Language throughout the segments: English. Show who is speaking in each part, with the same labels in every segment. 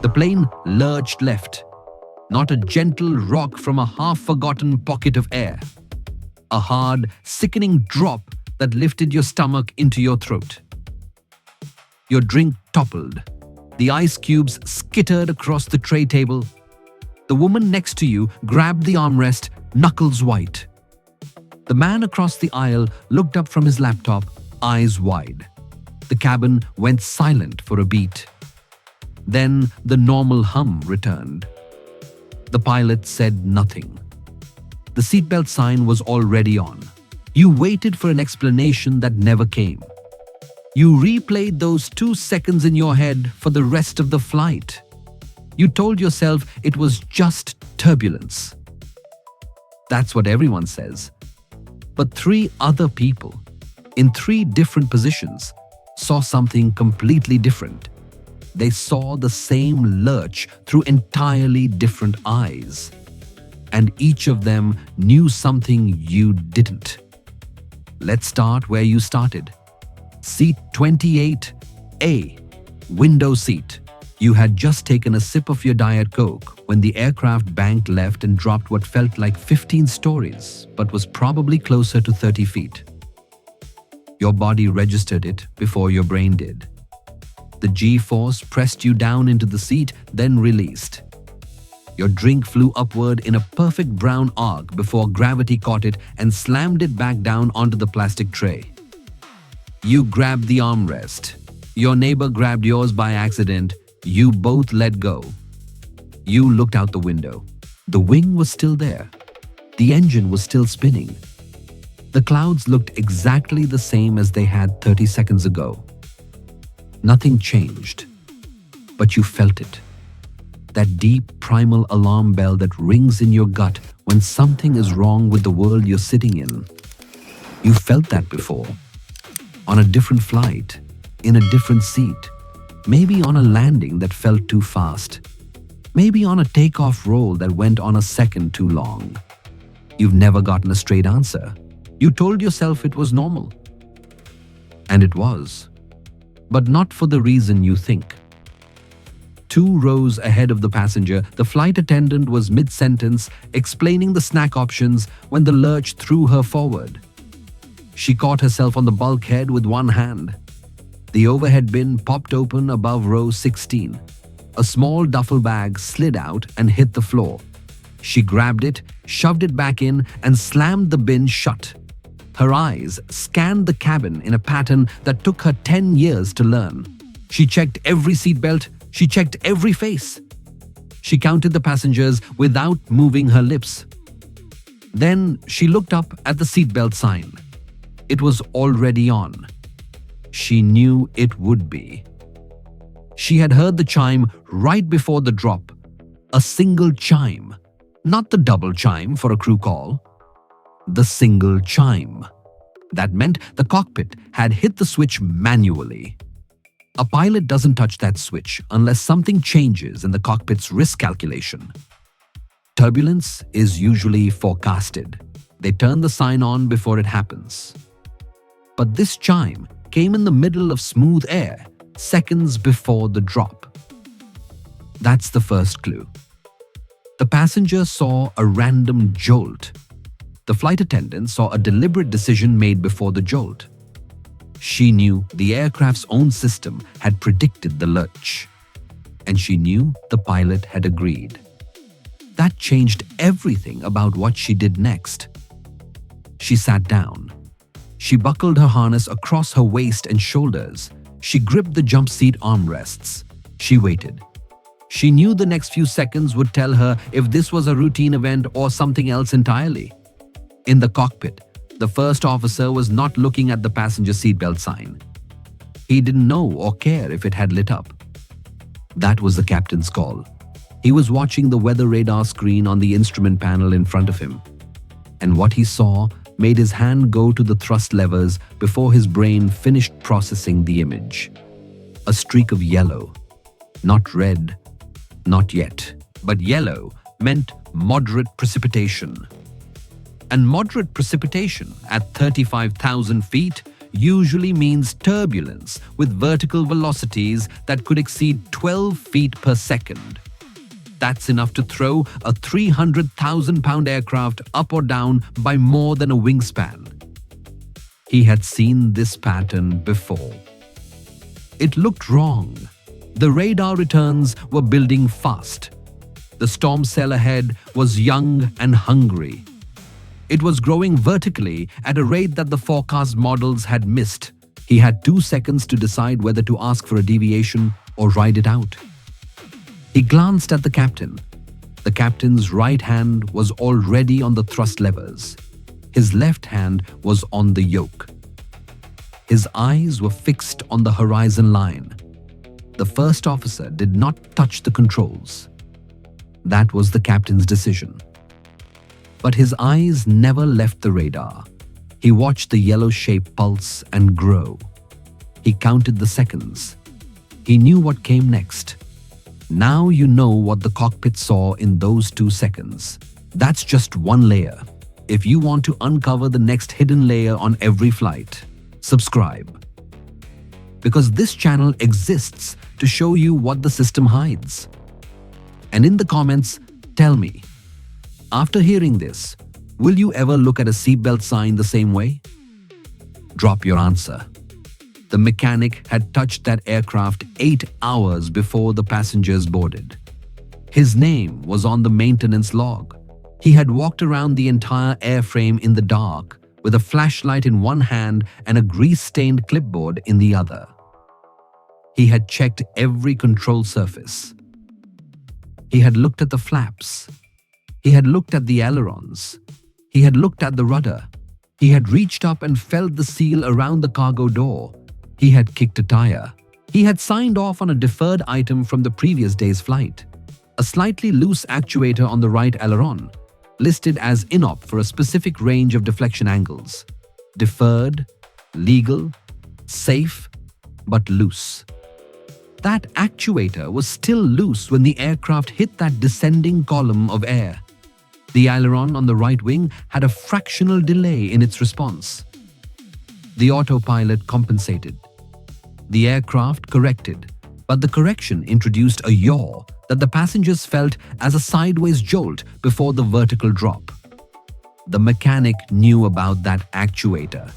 Speaker 1: The plane lurched left, not a gentle rock from a half-forgotten pocket of air. A hard, sickening drop that lifted your stomach into your throat. Your drink toppled. The ice cubes skittered across the tray table. The woman next to you grabbed the armrest, knuckles white. The man across the aisle looked up from his laptop, eyes wide. The cabin went silent for a beat. Then the normal hum returned. The pilot said nothing. The seatbelt sign was already on. You waited for an explanation that never came. You replayed those 2 seconds in your head for the rest of the flight. You told yourself it was just turbulence. That's what everyone says. But 3 other people, in 3 different positions, saw something completely different. They saw the same lurch through entirely different eyes. And each of them knew something you didn't. Let's start where you started. Seat 28A, window seat. You had just taken a sip of your Diet Coke when the aircraft banked left and dropped what felt like 15 stories, but was probably closer to 30 feet. Your body registered it before your brain did. The G-force pressed you down into the seat, then released. Your drink flew upward in a perfect brown arc before gravity caught it and slammed it back down onto the plastic tray. You grabbed the armrest. Your neighbor grabbed yours by accident. You both let go. You looked out the window. The wing was still there. The engine was still spinning. The clouds looked exactly the same as they had 30 seconds ago. Nothing changed, but you felt it. That deep primal alarm bell that rings in your gut when something is wrong with the world you're sitting in. You felt that before. On a different flight, in a different seat, maybe on a landing that felt too fast, maybe on a takeoff roll that went on a second too long. You've never gotten a straight answer. You told yourself it was normal. And it was. But not for the reason you think. 2 rows ahead of the passenger, the flight attendant was mid-sentence explaining the snack options when the lurch threw her forward. She caught herself on the bulkhead with one hand. The overhead bin popped open above row 16. A small duffel bag slid out and hit the floor. She grabbed it, shoved it back in, and slammed the bin shut. Her eyes scanned the cabin in a pattern that took her 10 years to learn. She checked every seatbelt. She checked every face. She counted the passengers without moving her lips. Then she looked up at the seatbelt sign. It was already on. She knew it would be. She had heard the chime right before the drop. A single chime, not the double chime for a crew call. The single chime. That meant the cockpit had hit the switch manually. A pilot doesn't touch that switch unless something changes in the cockpit's risk calculation. Turbulence is usually forecasted. They turn the sign on before it happens. But this chime came in the middle of smooth air, seconds before the drop. That's the first clue. The passenger saw a random jolt. The flight attendant saw a deliberate decision made before the jolt. She knew the aircraft's own system had predicted the lurch. And she knew the pilot had agreed. That changed everything about what she did next. She sat down. She buckled her harness across her waist and shoulders. She gripped the jump seat armrests. She waited. She knew the next few seconds would tell her if this was a routine event or something else entirely. In the cockpit, the first officer was not looking at the passenger seatbelt sign. He didn't know or care if it had lit up. That was the captain's call. He was watching the weather radar screen on the instrument panel in front of him. And what he saw made his hand go to the thrust levers before his brain finished processing the image. A streak of yellow. Not red, not yet, but yellow meant moderate precipitation. And moderate precipitation at 35,000 feet usually means turbulence with vertical velocities that could exceed 12 feet per second. That's enough to throw a 300,000-pound aircraft up or down by more than a wingspan. He had seen this pattern before. It looked wrong. The radar returns were building fast. The storm cell ahead was young and hungry. It was growing vertically at a rate that the forecast models had missed. He had 2 seconds to decide whether to ask for a deviation or ride it out. He glanced at the captain. The captain's right hand was already on the thrust levers. His left hand was on the yoke. His eyes were fixed on the horizon line. The first officer did not touch the controls. That was the captain's decision. But his eyes never left the radar. He watched the yellow shape pulse and grow. He counted the seconds. He knew what came next. Now you know what the cockpit saw in those 2 seconds. That's just one layer. If you want to uncover the next hidden layer on every flight, subscribe. Because this channel exists to show you what the system hides. And in the comments, tell me, after hearing this, will you ever look at a seatbelt sign the same way? Drop your answer. The mechanic had touched that aircraft 8 hours before the passengers boarded. His name was on the maintenance log. He had walked around the entire airframe in the dark with a flashlight in one hand and a grease-stained clipboard in the other. He had checked every control surface. He had looked at the flaps. He had looked at the ailerons. He had looked at the rudder. He had reached up and felt the seal around the cargo door. He had kicked a tire. He had signed off on a deferred item from the previous day's flight. A slightly loose actuator on the right aileron, listed as inop for a specific range of deflection angles. Deferred, legal, safe, but loose. That actuator was still loose when the aircraft hit that descending column of air. The aileron on the right wing had a fractional delay in its response. The autopilot compensated. The aircraft corrected, but the correction introduced a yaw that the passengers felt as a sideways jolt before the vertical drop. The mechanic knew about that actuator.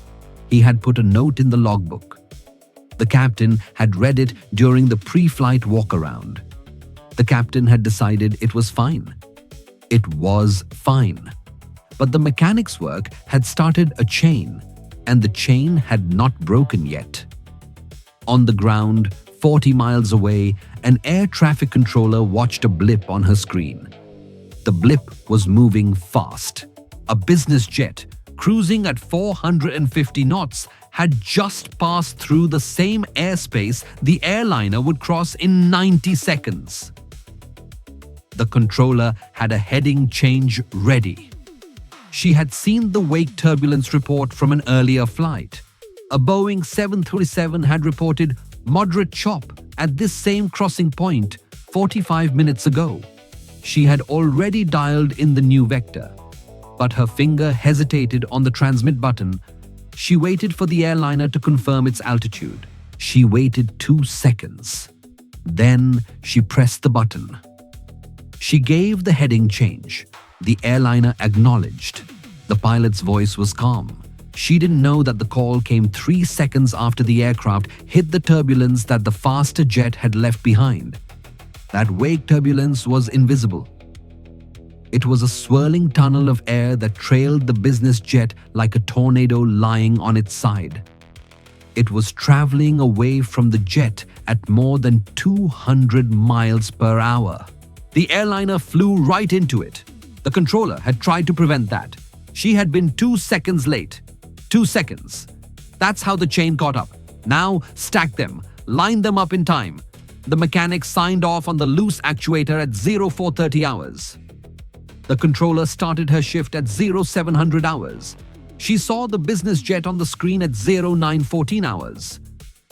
Speaker 1: He had put a note in the logbook. The captain had read it during the pre-flight walk-around. The captain had decided it was fine. It was fine. But the mechanic's work had started a chain, and the chain had not broken yet. On the ground, 40 miles away, an air traffic controller watched a blip on her screen. The blip was moving fast. A business jet, cruising at 450 knots, had just passed through the same airspace the airliner would cross in 90 seconds. The controller had a heading change ready. She had seen the wake turbulence report from an earlier flight. A Boeing 737 had reported moderate chop at this same crossing point 45 minutes ago. She had already dialed in the new vector, but her finger hesitated on the transmit button. She waited for the airliner to confirm its altitude. She waited 2 seconds. Then she pressed the button. She gave the heading change. The airliner acknowledged. The pilot's voice was calm. She didn't know that the call came 3 seconds after the aircraft hit the turbulence that the faster jet had left behind. That wake turbulence was invisible. It was a swirling tunnel of air that trailed the business jet like a tornado lying on its side. It was traveling away from the jet at more than 200 miles per hour. The airliner flew right into it. The controller had tried to prevent that. She had been 2 seconds late. 2 seconds. That's how the chain caught up. Now stack them, line them up in time. The mechanic signed off on the loose actuator at 0430 hours. The controller started her shift at 0700 hours. She saw the business jet on the screen at 0914 hours.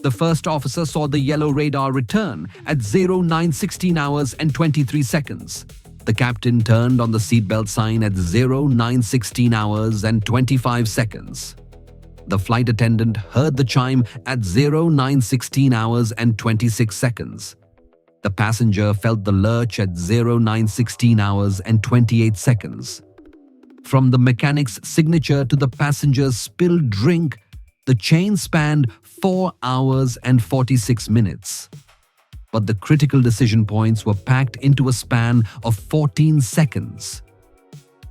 Speaker 1: The first officer saw the yellow radar return at 0916 hours and 23 seconds. The captain turned on the seatbelt sign at 0916 hours and 25 seconds. The flight attendant heard the chime at 09:16 hours and 26 seconds. The passenger felt the lurch at 09:16 hours and 28 seconds. From the mechanic's signature to the passenger's spilled drink, the chain spanned 4 hours and 46 minutes. But the critical decision points were packed into a span of 14 seconds.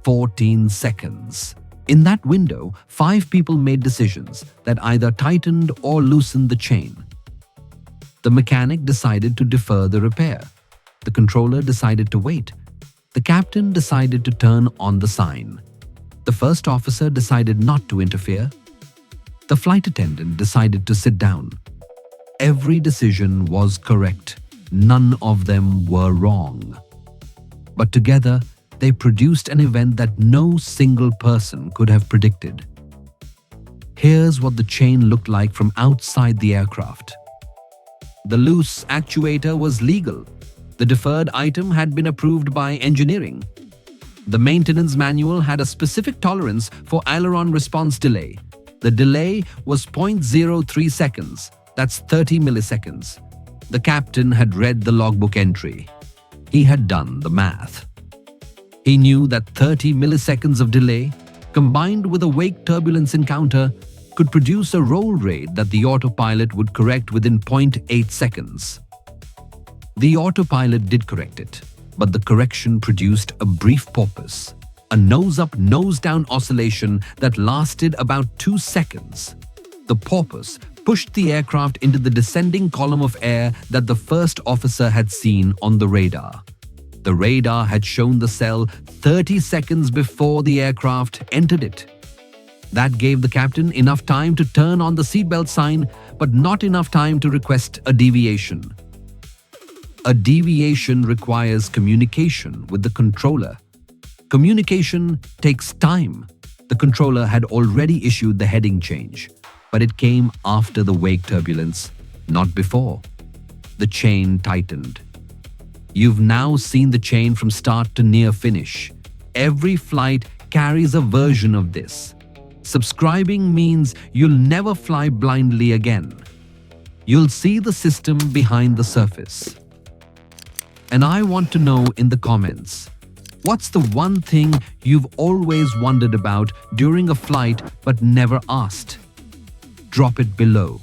Speaker 1: 14 seconds. In that window, 5 people made decisions that either tightened or loosened the chain. The mechanic decided to defer the repair. The controller decided to wait. The captain decided to turn on the sign. The first officer decided not to interfere. The flight attendant decided to sit down. Every decision was correct. None of them were wrong. But together, they produced an event that no single person could have predicted. Here's what the chain looked like from outside the aircraft. The loose actuator was legal. The deferred item had been approved by engineering. The maintenance manual had a specific tolerance for aileron response delay. The delay was 0.03 seconds. That's 30 milliseconds. The captain had read the logbook entry. He had done the math. He knew that 30 milliseconds of delay, combined with a wake turbulence encounter, could produce a roll rate that the autopilot would correct within 0.8 seconds. The autopilot did correct it, but the correction produced a brief porpoise, a nose-up, nose-down oscillation that lasted about 2 seconds. The porpoise pushed the aircraft into the descending column of air that the first officer had seen on the radar. The radar had shown the cell 30 seconds before the aircraft entered it. That gave the captain enough time to turn on the seatbelt sign, but not enough time to request a deviation. A deviation requires communication with the controller. Communication takes time. The controller had already issued the heading change, but it came after the wake turbulence, not before. The chain tightened. You've now seen the chain from start to near finish. Every flight carries a version of this. Subscribing means you'll never fly blindly again. You'll see the system behind the surface. And I want to know in the comments, what's the one thing you've always wondered about during a flight but never asked? Drop it below.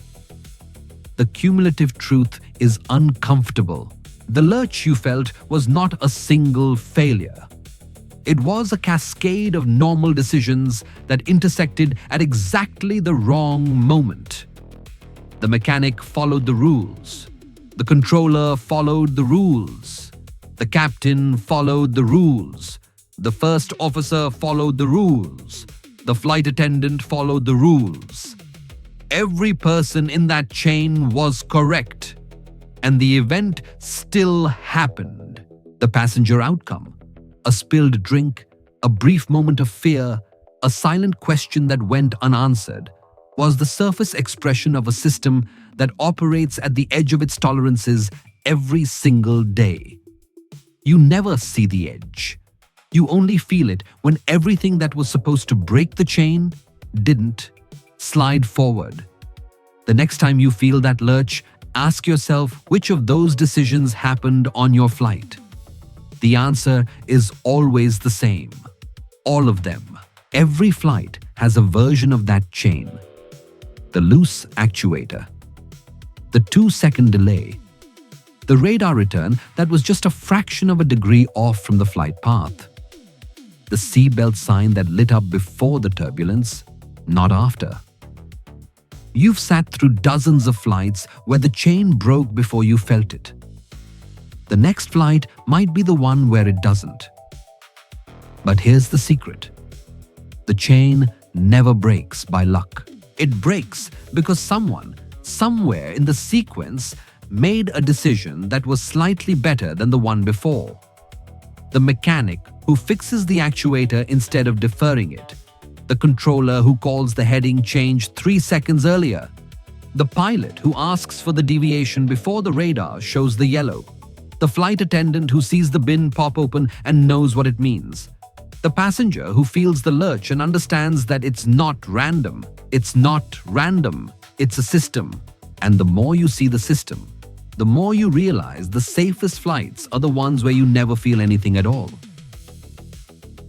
Speaker 1: The cumulative truth is uncomfortable. The lurch you felt was not a single failure. It was a cascade of normal decisions that intersected at exactly the wrong moment. The mechanic followed the rules. The controller followed the rules. The captain followed the rules. The first officer followed the rules. The flight attendant followed the rules. Every person in that chain was correct. And the event still happened. The passenger outcome. A spilled drink, a brief moment of fear, a silent question that went unanswered, was the surface expression of a system that operates at the edge of its tolerances every single day. You never see the edge. You only feel it when everything that was supposed to break the chain didn't. Slide forward. The next time you feel that lurch, ask yourself which of those decisions happened on your flight. The answer is always the same. All of them. Every flight has a version of that chain. The loose actuator. The 2-second delay. The radar return that was just a fraction of a degree off from the flight path. The seatbelt sign that lit up before the turbulence, not after. You've sat through dozens of flights where the chain broke before you felt it. The next flight might be the one where it doesn't. But here's the secret. The chain never breaks by luck. It breaks because someone, somewhere in the sequence, made a decision that was slightly better than the one before. The mechanic who fixes the actuator instead of deferring it. The controller who calls the heading change 3 seconds earlier. The pilot who asks for the deviation before the radar shows the yellow. The flight attendant who sees the bin pop open and knows what it means. The passenger who feels the lurch and understands that it's not random. It's not random. It's a system. And the more you see the system, the more you realize the safest flights are the ones where you never feel anything at all.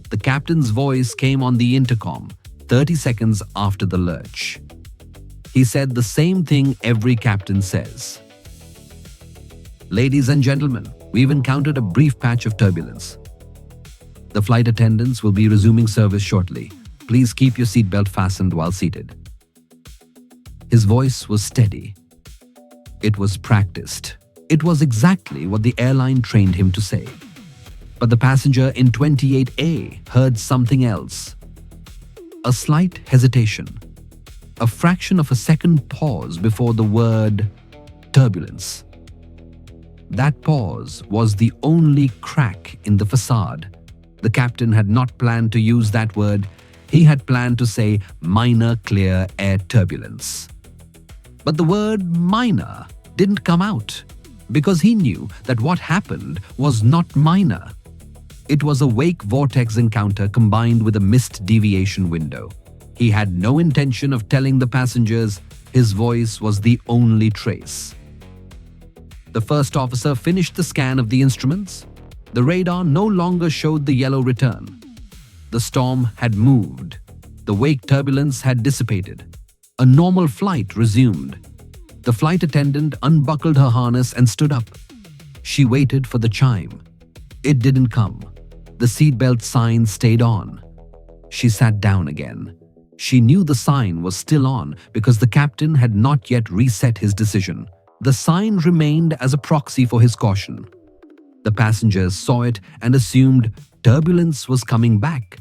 Speaker 1: The captain's voice came on the intercom 30 seconds after the lurch. He said the same thing every captain says. Ladies and gentlemen, we've encountered a brief patch of turbulence. The flight attendants will be resuming service shortly. Please keep your seatbelt fastened while seated. His voice was steady. It was practiced. It was exactly what the airline trained him to say. But the passenger in 28A heard something else. A slight hesitation. A fraction of a second pause before the word turbulence. That pause was the only crack in the facade. The captain had not planned to use that word. He had planned to say minor clear air turbulence. But the word minor didn't come out because he knew that what happened was not minor. It was a wake vortex encounter combined with a missed deviation window. He had no intention of telling the passengers. His voice was the only trace. The first officer finished the scan of the instruments. The radar no longer showed the yellow return. The storm had moved. The wake turbulence had dissipated. A normal flight resumed. The flight attendant unbuckled her harness and stood up. She waited for the chime. It didn't come. The seatbelt sign stayed on. She sat down again. She knew the sign was still on because the captain had not yet reset his decision. The sign remained as a proxy for his caution. The passengers saw it and assumed turbulence was coming back.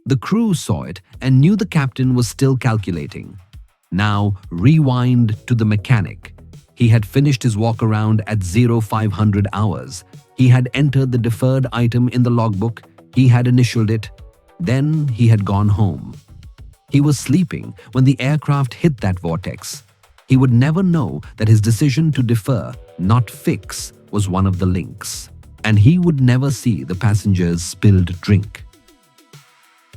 Speaker 1: The crew saw it and knew the captain was still calculating. Now rewind to the mechanic. He had finished his walk around at 0500 hours. He had entered the deferred item in the logbook. He had initialed it. Then he had gone home. He was sleeping when the aircraft hit that vortex. He would never know that his decision to defer, not fix, was one of the links. And he would never see the passengers' spilled drink.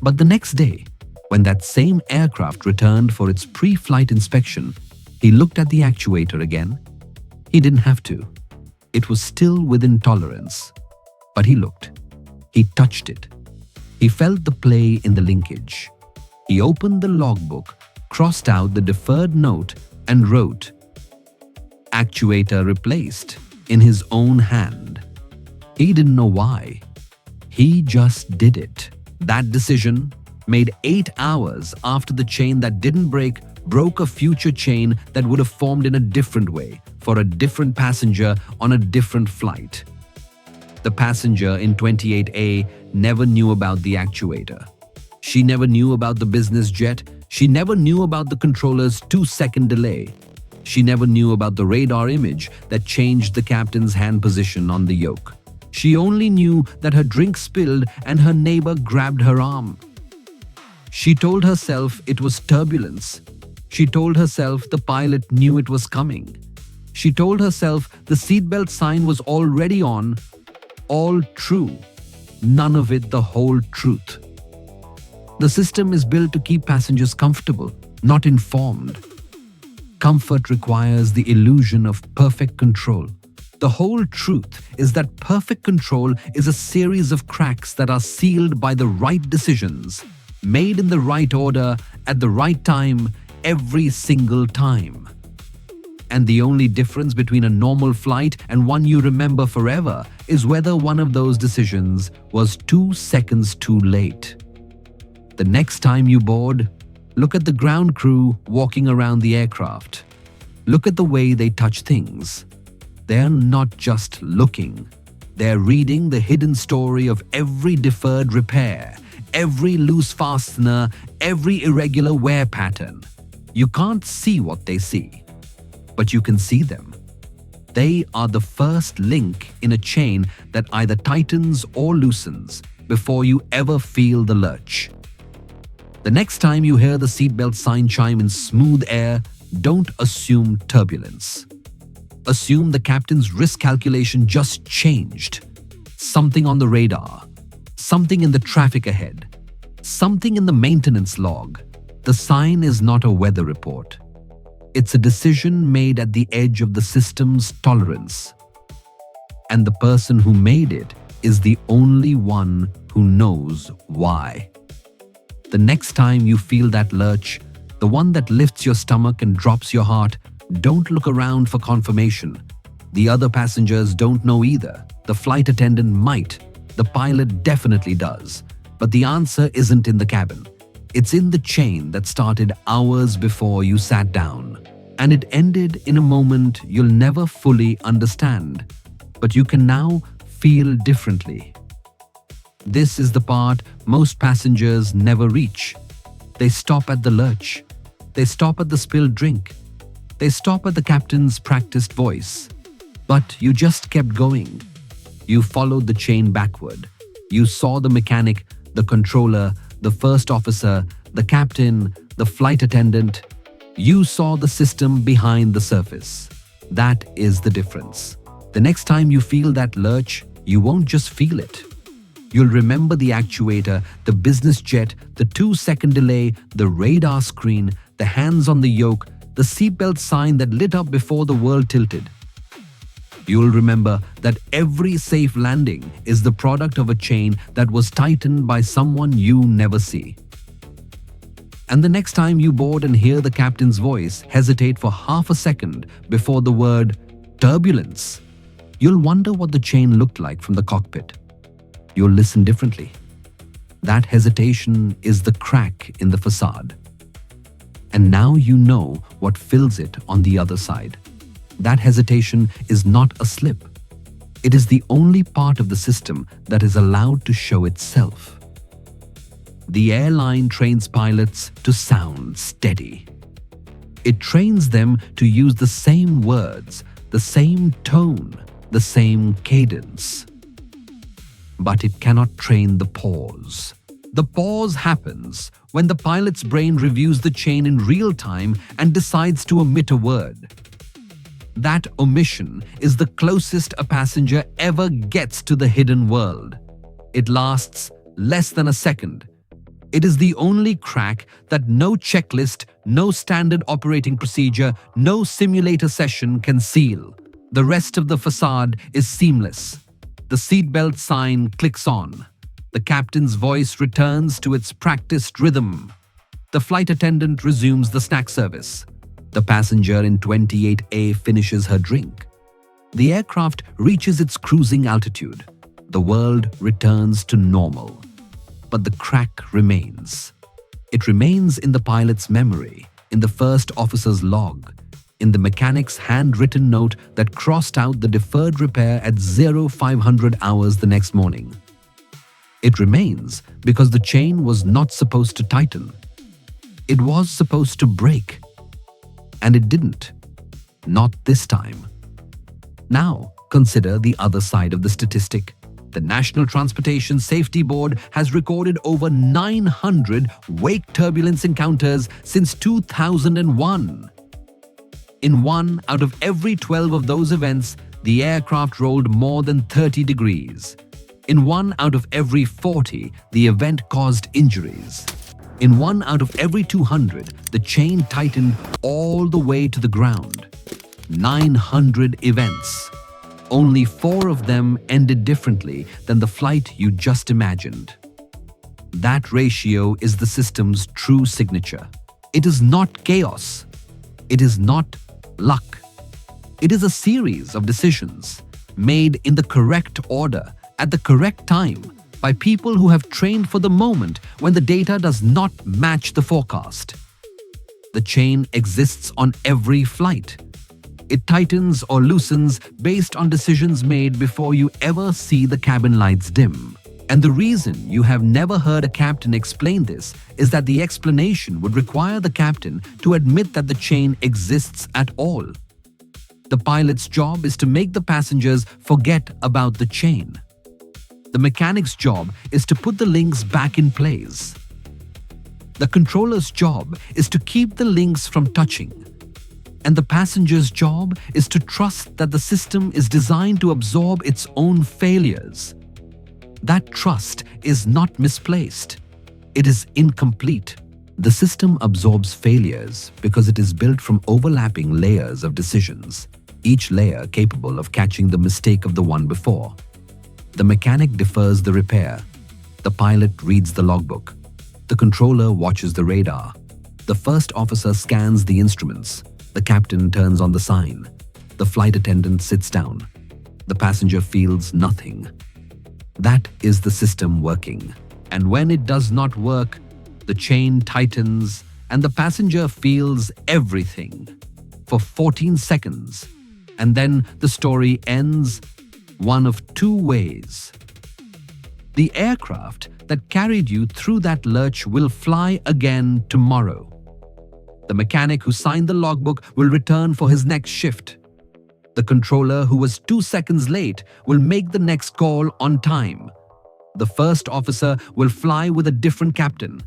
Speaker 1: But the next day, when that same aircraft returned for its pre-flight inspection, he looked at the actuator again. He didn't have to. It was still within tolerance. But he looked. He touched it. He felt the play in the linkage. He opened the logbook, crossed out the deferred note, and wrote, "Actuator replaced," in his own hand. He didn't know why. He just did it. That decision, made 8 hours after the chain that didn't break, broke a future chain that would have formed in a different way for a different passenger on a different flight. The passenger in 28A never knew about the actuator. She never knew about the business jet. She never knew about the controller's 2-second delay. She never knew about the radar image that changed the captain's hand position on the yoke. She only knew that her drink spilled and her neighbor grabbed her arm. She told herself it was turbulence. She told herself the pilot knew it was coming. She told herself the seatbelt sign was already on. All true. None of it the whole truth. The system is built to keep passengers comfortable, not informed. Comfort requires the illusion of perfect control. The whole truth is that perfect control is a series of cracks that are sealed by the right decisions, made in the right order, at the right time, every single time. And the only difference between a normal flight and one you remember forever is whether one of those decisions was 2 seconds too late. The next time you board, look at the ground crew walking around the aircraft. Look at the way they touch things. They're not just looking. They're reading the hidden story of every deferred repair, every loose fastener, every irregular wear pattern. You can't see what they see, but you can see them. They are the first link in a chain that either tightens or loosens before you ever feel the lurch. The next time you hear the seatbelt sign chime in smooth air, don't assume turbulence. Assume the captain's risk calculation just changed. Something on the radar, something in the traffic ahead, something in the maintenance log. The sign is not a weather report. It's a decision made at the edge of the system's tolerance. And the person who made it is the only one who knows why. The next time you feel that lurch, the one that lifts your stomach and drops your heart, don't look around for confirmation. The other passengers don't know either. The flight attendant might. The pilot definitely does. But the answer isn't in the cabin. It's in the chain that started hours before you sat down. And it ended in a moment you'll never fully understand. But you can now feel differently. This is the part most passengers never reach. They stop at the lurch. They stop at the spilled drink. They stop at the captain's practiced voice. But you just kept going. You followed the chain backward. You saw the mechanic, the controller, the first officer, the captain, the flight attendant. You saw the system behind the surface. That is the difference. The next time you feel that lurch, you won't just feel it. You'll remember the actuator, the business jet, the 2-second delay, the radar screen, the hands on the yoke, the seatbelt sign that lit up before the world tilted. You'll remember that every safe landing is the product of a chain that was tightened by someone you never see. And the next time you board and hear the captain's voice hesitate for half a second before the word turbulence, you'll wonder what the chain looked like from the cockpit. You'll listen differently. That hesitation is the crack in the facade. And now you know what fills it on the other side. That hesitation is not a slip. It is the only part of the system that is allowed to show itself. The airline trains pilots to sound steady. It trains them to use the same words, the same tone, the same cadence. But it cannot train the pause. The pause happens when the pilot's brain reviews the chain in real time and decides to omit a word. That omission is the closest a passenger ever gets to the hidden world. It lasts less than a second. It is the only crack that no checklist, no standard operating procedure, no simulator session can seal. The rest of the facade is seamless. The seatbelt sign clicks on. The captain's voice returns to its practiced rhythm. The flight attendant resumes the snack service. The passenger in 28A finishes her drink. The aircraft reaches its cruising altitude. The world returns to normal. But the crack remains. It remains in the pilot's memory, in the first officer's log, in the mechanic's handwritten note that crossed out the deferred repair at 0500 hours the next morning. It remains because the chain was not supposed to tighten. It was supposed to break. And it didn't. Not this time. Now, consider the other side of the statistic. The National Transportation Safety Board has recorded over 900 wake turbulence encounters since 2001. In 1 out of every 12 of those events, the aircraft rolled more than 30 degrees. In 1 out of every 40, the event caused injuries. In 1 out of every 200, the chain tightened all the way to the ground. 900 events. Only 4 of them ended differently than the flight you just imagined. That ratio is the system's true signature. It is not chaos. It is not luck. It is a series of decisions made in the correct order at the correct time by people who have trained for the moment when the data does not match the forecast. The chain exists on every flight. It tightens or loosens based on decisions made before you ever see the cabin lights dim. And the reason you have never heard a captain explain this is that the explanation would require the captain to admit that the chain exists at all. The pilot's job is to make the passengers forget about the chain. The mechanic's job is to put the links back in place. The controller's job is to keep the links from touching. And the passenger's job is to trust that the system is designed to absorb its own failures. That trust is not misplaced. It is incomplete. The system absorbs failures because it is built from overlapping layers of decisions, each layer capable of catching the mistake of the one before. The mechanic defers the repair. The pilot reads the logbook. The controller watches the radar. The first officer scans the instruments. The captain turns on the sign. The flight attendant sits down. The passenger feels nothing. That is the system working. And when it does not work, the chain tightens and the passenger feels everything for 14 seconds. And then the story ends one of two ways. The aircraft that carried you through that lurch will fly again tomorrow. The mechanic who signed the logbook will return for his next shift. The controller who was 2 seconds late will make the next call on time. The first officer will fly with a different captain.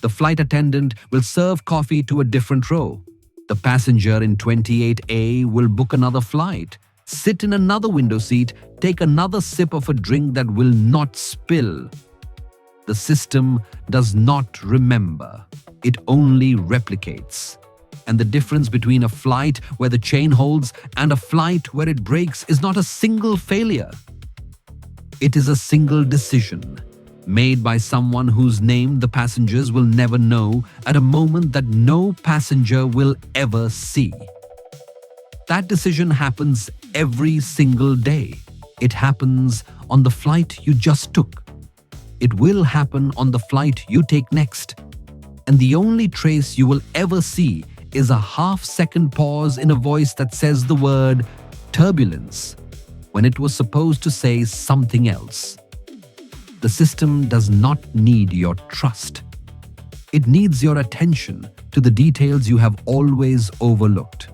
Speaker 1: The flight attendant will serve coffee to a different row. The passenger in 28A will book another flight, sit in another window seat, take another sip of a drink that will not spill. The system does not remember. It only replicates. And the difference between a flight where the chain holds and a flight where it breaks is not a single failure. It is a single decision made by someone whose name the passengers will never know at a moment that no passenger will ever see. That decision happens every single day. It happens on the flight you just took. It will happen on the flight you take next. And the only trace you will ever see is a half-second pause in a voice that says the word turbulence when it was supposed to say something else. The system does not need your trust. It needs your attention to the details you have always overlooked.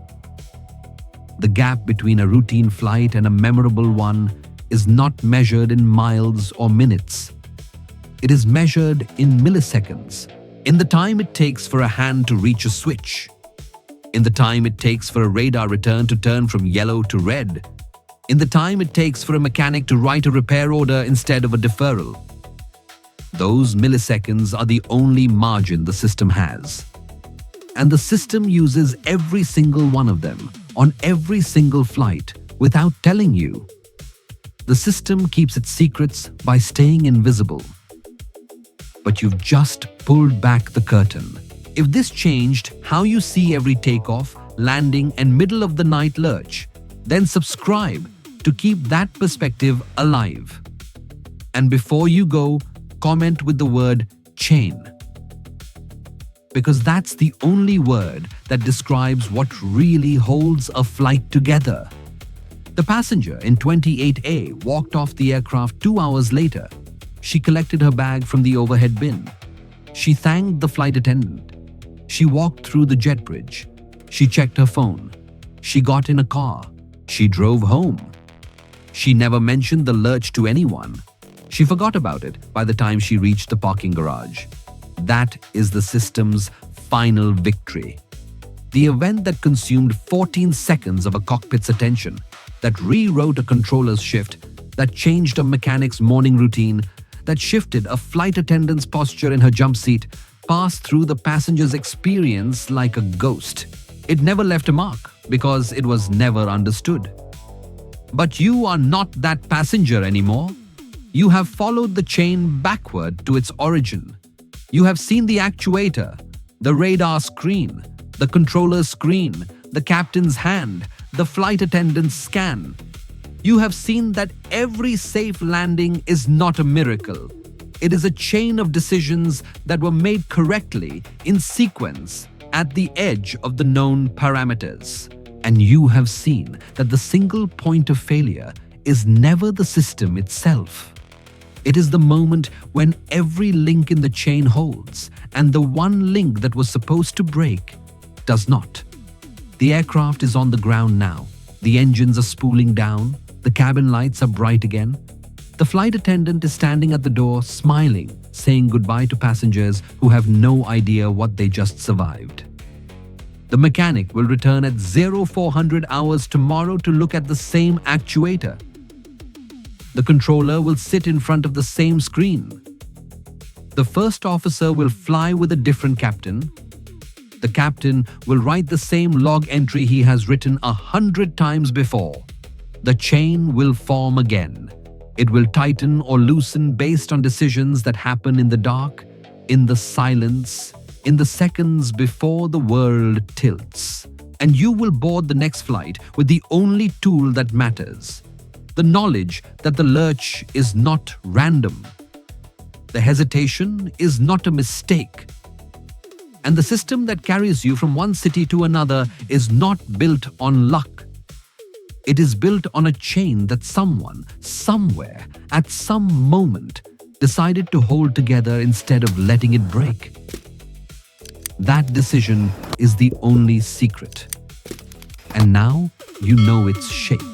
Speaker 1: The gap between a routine flight and a memorable one is not measured in miles or minutes. It is measured in milliseconds, in the time it takes for a hand to reach a switch, in the time it takes for a radar return to turn from yellow to red, in the time it takes for a mechanic to write a repair order instead of a deferral. Those milliseconds are the only margin the system has. And the system uses every single one of them on every single flight without telling you. The system keeps its secrets by staying invisible. But you've just pulled back the curtain. If this changed how you see every takeoff, landing, and middle of the night lurch, then subscribe to keep that perspective alive. And before you go, comment with the word chain. Because that's the only word that describes what really holds a flight together. The passenger in 28A walked off the aircraft 2 hours later. She collected her bag from the overhead bin. She thanked the flight attendant. She walked through the jet bridge. She checked her phone. She got in a car. She drove home. She never mentioned the lurch to anyone. She forgot about it by the time she reached the parking garage. That is the system's final victory. The event that consumed 14 seconds of a cockpit's attention, that rewrote a controller's shift, that changed a mechanic's morning routine, that shifted a flight attendant's posture in her jump seat, passed through the passenger's experience like a ghost. It never left a mark because it was never understood. But you are not that passenger anymore. You have followed the chain backward to its origin. You have seen the actuator, the radar screen, the controller's screen, the captain's hand, the flight attendant's scan. You have seen that every safe landing is not a miracle. It is a chain of decisions that were made correctly in sequence at the edge of the known parameters. And you have seen that the single point of failure is never the system itself. It is the moment when every link in the chain holds and the one link that was supposed to break does not. The aircraft is on the ground now. The engines are spooling down. The cabin lights are bright again. The flight attendant is standing at the door, smiling, saying goodbye to passengers who have no idea what they just survived. The mechanic will return at 0400 hours tomorrow to look at the same actuator. The controller will sit in front of the same screen. The first officer will fly with a different captain. The captain will write the same log entry he has written 100 times before. The chain will form again. It will tighten or loosen based on decisions that happen in the dark, in the silence, in the seconds before the world tilts. And you will board the next flight with the only tool that matters: the knowledge that the lurch is not random. The hesitation is not a mistake. And the system that carries you from one city to another is not built on luck. It is built on a chain that someone, somewhere, at some moment, decided to hold together instead of letting it break. That decision is the only secret. And now you know its shape.